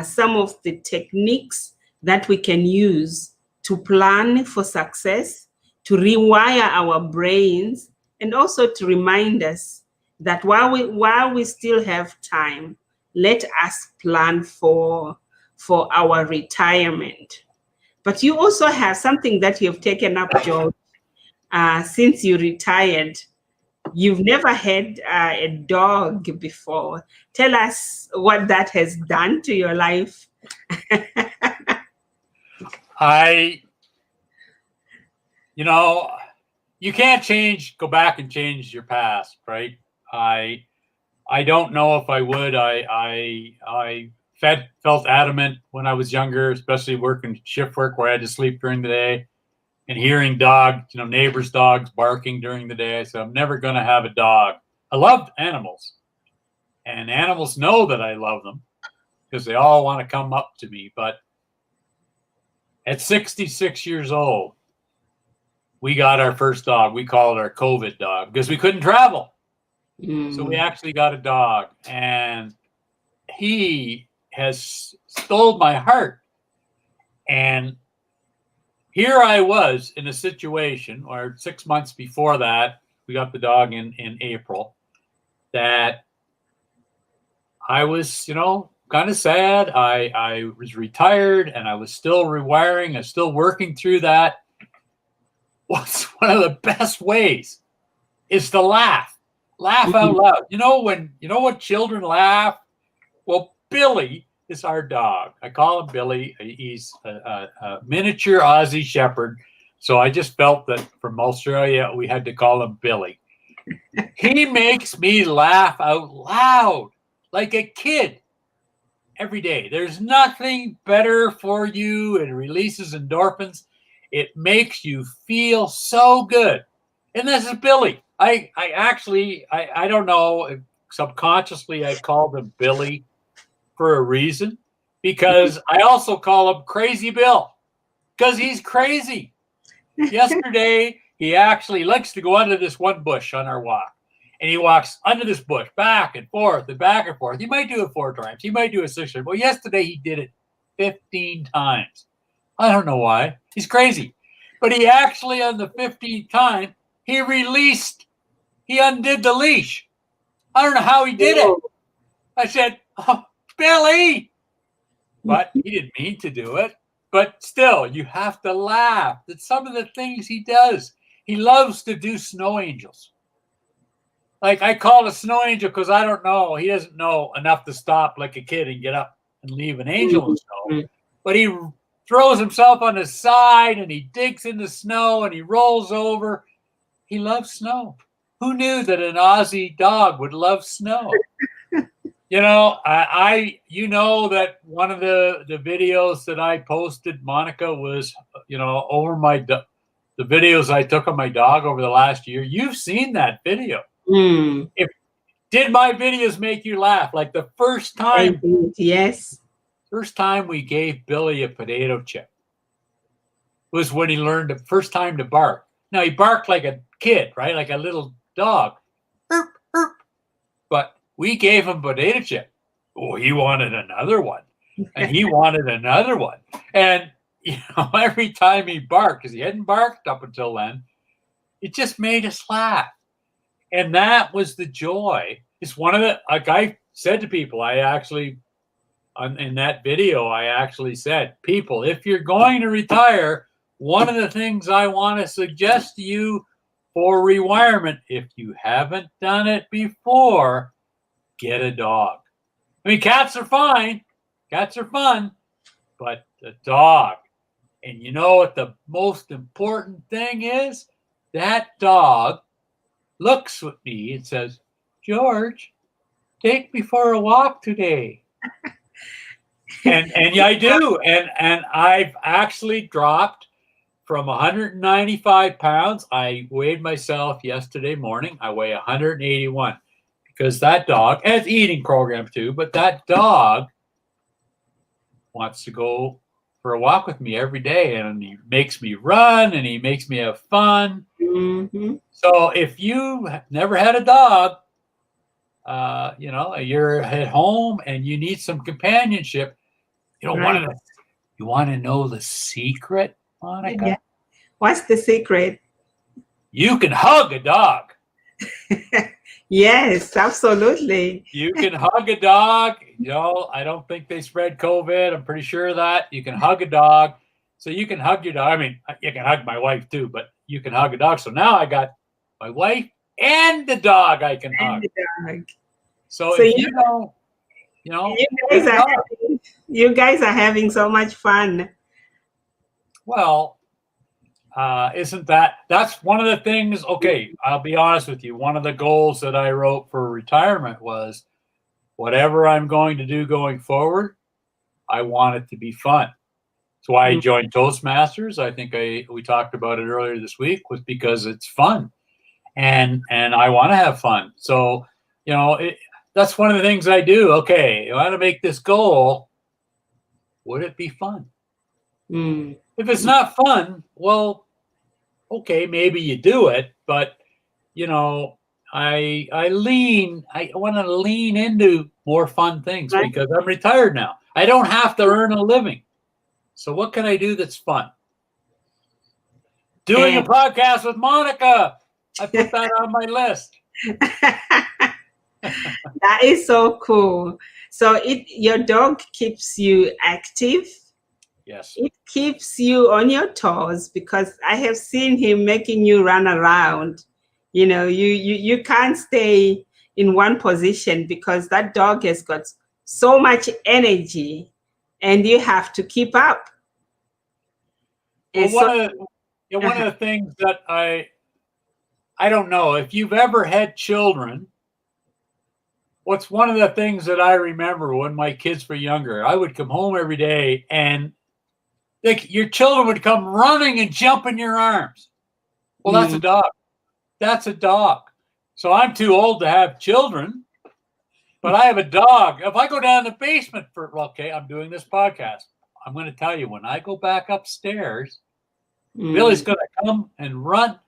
some of the techniques that we can use to plan for success, to rewire our brains, and also to remind us that while we still have time, let us plan for our retirement. But you also have something that you've taken up, George, since you retired. You've never had a dog before. Tell us what that has done to your life. You can't go back and change your past, right? I don't know if I would. I felt adamant when I was younger, especially working shift work where I had to sleep during the day, and hearing neighbors' dogs barking during the day. So I'm never going to have a dog. I loved animals, and animals know that I love them because they all want to come up to me. But at 66 years old, we got our first dog. We call it our COVID dog because we couldn't travel. So we actually got a dog, and he has stole my heart. And here I was in a situation where 6 months before that, we got the dog in April, that I was, kind of sad. I was retired and I was still rewiring. I was still working through that. What's one of the best ways is to laugh out loud. What children laugh? Well, Billy is our dog. I call him Billy. He's a miniature Aussie Shepherd. So I just felt that from Australia, we had to call him Billy. He makes me laugh out loud like a kid every day. There's nothing better for you. It releases endorphins. It makes you feel so good. And this is Billy. I don't know. Subconsciously, I called him Billy for a reason, because I also call him Crazy Bill because he's crazy. Yesterday, he actually likes to go under this one bush on our walk. And he walks under this bush, back and forth and back and forth. He might do it 4 times. He might do it 6 times. Well, yesterday he did it 15 times. I don't know why. He's crazy. But he actually, on the 15th time, he undid the leash. I don't know how he did it. I said, "Oh, Billy." But he didn't mean to do it. But still, you have to laugh at some of the things he does. He loves to do snow angels. Like, I call it a snow angel because I don't know. He doesn't know enough to stop like a kid and get up and leave an angel in snow. But he throws himself on his side and he digs in the snow and he rolls over. He loves snow. Who knew that an Aussie dog would love snow? That one of the videos that I posted, Monica, was, over the videos I took of my dog over the last year. You've seen that video. Did my videos make you laugh? Like the first time? Yes. First time we gave Billy a potato chip was when he learned the first time to bark. Now, he barked like a kid, right? Like a little dog. But we gave him potato chip. Oh, he wanted another one. And he wanted another one. And, every time he barked, because he hadn't barked up until then, it just made us laugh. And that was the joy. It's one of the, like I said to people, in that video, I actually said, people, if you're going to retire, one of the things I want to suggest to you for rewirement, if you haven't done it before, get a dog. I mean, cats are fine. Cats are fun. But the dog. And you know what the most important thing is? That dog looks at me and says, "George, take me for a walk today." and I do. And I've actually dropped from 195 pounds. I weighed myself yesterday morning. I weigh 181 because that dog, and it's eating program too, but that dog wants to go for a walk with me every day, and he makes me run and he makes me have fun. So if you never had a dog, you're at home and you need some companionship, you want to know the secret, Monica? Yeah. What's the secret? You can hug a dog. Yes, absolutely. You can hug a dog. I don't think they spread COVID. I'm pretty sure of that. You can hug a dog. So you can hug your dog. I mean, you can hug my wife too, but you can hug a dog. So now I got my wife and the dog I can hug. So if you guys are having so much fun. Well, that's one of the things. Okay, I'll be honest with you. One of the goals that I wrote for retirement was, whatever I'm going to do going forward, I want it to be fun. That's why I joined Toastmasters. I think we talked about it earlier this week, was because it's fun, and I want to have fun. So, that's one of the things I do. Okay, I want to make this goal. Would it be fun? If it's not fun, well, okay, maybe you do it, but I want to lean into more fun things because I'm retired now. I don't have to earn a living. So what can I do that's fun? Doing a podcast with Monica. I put that on my list. That is so cool. So your dog keeps you active. Yes. It keeps you on your toes because I have seen him making you run around. You can't stay in one position because that dog has got so much energy and you have to keep up. Well, And so, one of the things that I don't know if you've ever had children. What's one of the things that I remember when my kids were younger? I would come home every day and your children would come running and jump in your arms. Well, that's a dog. That's a dog. So I'm too old to have children, but I have a dog. If I go down the basement okay, I'm doing this podcast. I'm going to tell you, when I go back upstairs, Billy's going to come and run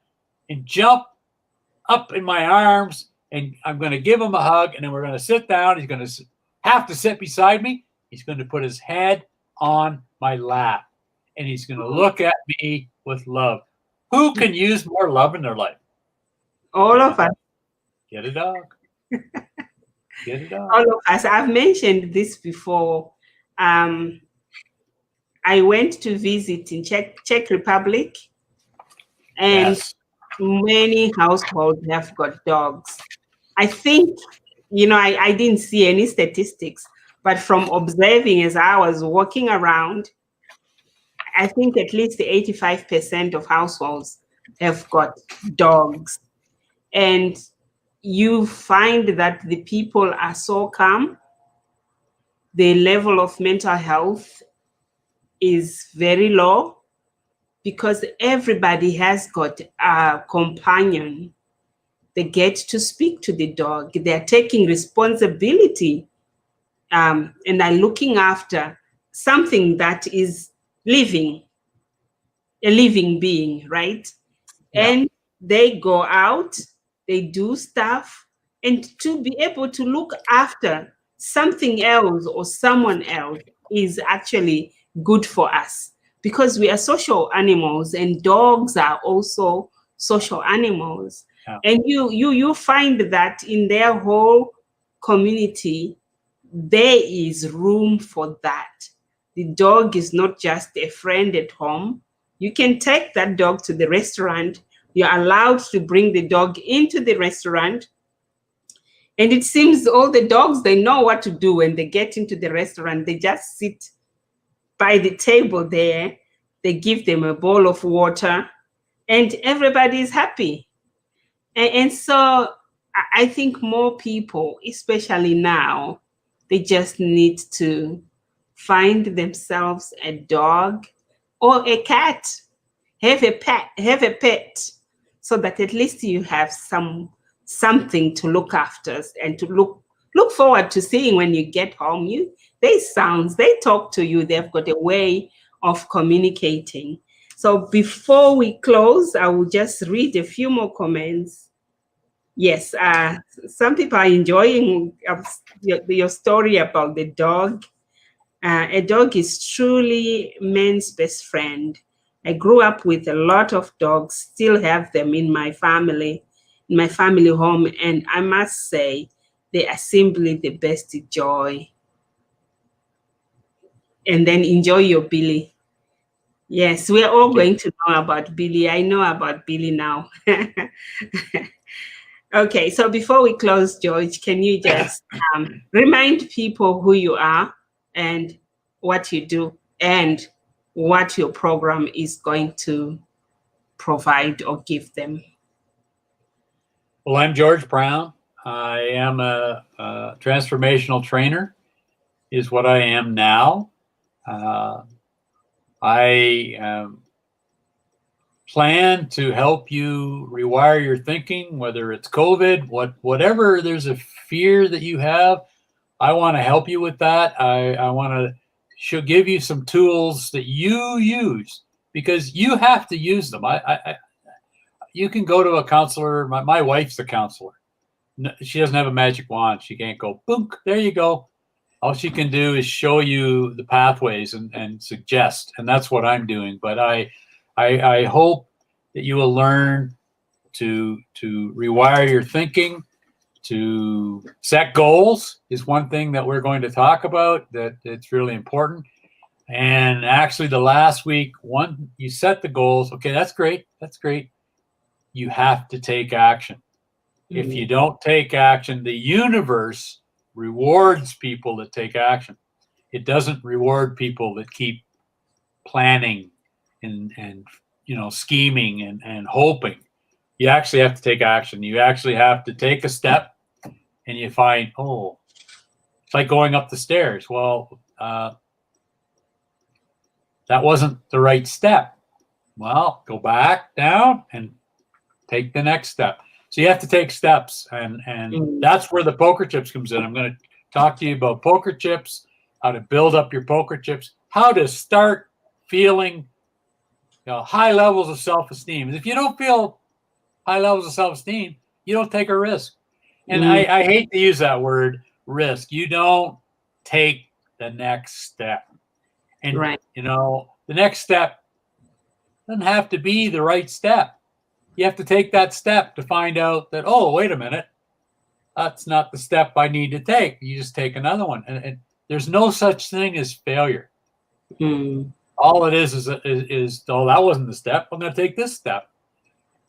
and jump up in my arms, and I'm going to give him a hug, and then we're going to sit down. He's going to have to sit beside me. He's going to put his head on my lap, and he's going to look at me with love. Who can use more love in their life? all of us. Get a dog. Get a dog. All of us. I've mentioned this before. I went to visit in Czech Republic, and many households have got dogs. I think, I didn't see any statistics, but from observing as I was walking around, I think at least 85% of households have got dogs. And you find that the people are so calm. The level of mental health is very low because everybody has got a companion. They get to speak to the dog. They're taking responsibility and are looking after something that is living, a living being, right? Yeah. And they go out, they do stuff, and to be able to look after something else or someone else is actually good for us because we are social animals, and dogs are also social animals. Yeah. And you find that in their whole community, there is room for that. The dog is not just a friend at home. You can take that dog to the restaurant. You're allowed to bring the dog into the restaurant. And it seems all the dogs, they know what to do when they get into the restaurant. They just sit by the table there. They give them a bowl of water and everybody is happy. And so I think more people, especially now, they just need to find themselves a dog or a cat. Have a pet, so that at least you have something to look after and to look forward to seeing when you get home. They talk to you. They've got a way of communicating. So before we close, I will just read a few more comments. Yes, some people are enjoying your story about the dog. A dog is truly man's best friend. I grew up with a lot of dogs, still have them in my family home, and I must say they are simply the best joy. And then enjoy your Billy. Yes, we are all going to know about Billy. I know about Billy now. Okay, so before we close, George, can you just remind people who you are and what you do and what your program is going to provide or give them? Well, I'm George Brown. I am a transformational trainer, is what I am now. I plan to help you rewire your thinking, whether it's COVID, whatever there's a fear that you have. I want to help you with that. I want to give you some tools that you use because you have to use them. You can go to a counselor. My wife's a counselor. She doesn't have a magic wand. She can't go, boom, there you go. All she can do is show you the pathways and suggest. And that's what I'm doing. But I hope that you will learn to rewire your thinking, to set goals is one thing that we're going to talk about, that it's really important. And actually the last week, you set the goals. Okay, that's great. That's great. You have to take action. If you don't take action, the universe rewards people that take action. It doesn't reward people that keep planning and scheming and hoping. You actually have to take action. You actually have to take a step, and you find, oh, it's like going up the stairs. Well, that wasn't the right step. Well, go back down and take the next step. So you have to take steps, and that's where the poker chips comes in. I'm going to talk to you about poker chips, how to build up your poker chips, how to start feeling high levels of self-esteem. If you don't feel high levels of self-esteem, you don't take a risk. And I hate to use that word, risk. You don't take the next step. And, the next step doesn't have to be the right step. You have to take that step to find out that, oh, wait a minute, that's not the step I need to take. You just take another one. And there's no such thing as failure. All it is, oh, that wasn't the step. I'm going to take this step.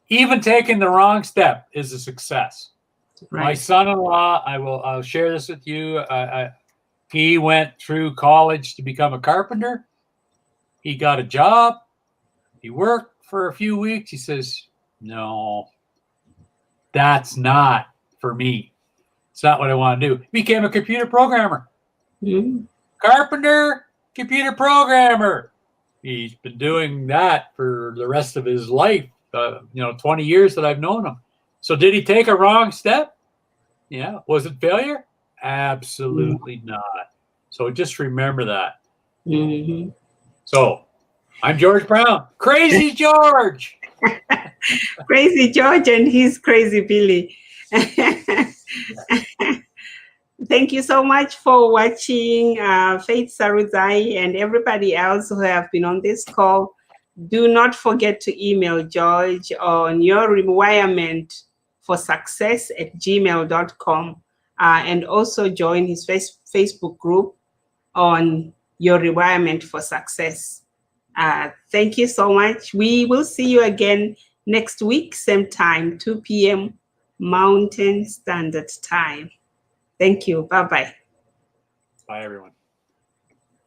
Even taking the wrong step is a success. My son-in-law, I'll share this with you. He went through college to become a carpenter. He got a job. He worked for a few weeks. He says, no, that's not for me. It's not what I want to do. He became a computer programmer. Carpenter, computer programmer. He's been doing that for the rest of his life, 20 years that I've known him. So did he take a wrong step? Yeah. Was it failure? Absolutely not. So just remember that. So I'm George Brown. Crazy George. Crazy George and his crazy Billy. Thank you so much for watching, Faith Saruzai and everybody else who have been on this call. Do not forget to email George on yourrewirementforsuccess@gmail.com and also join his Facebook group on Your Rewirement for Success. Thank you so much. We will see you again next week, same time, 2 p.m. Mountain Standard Time. Thank you. Bye-bye. Bye, everyone.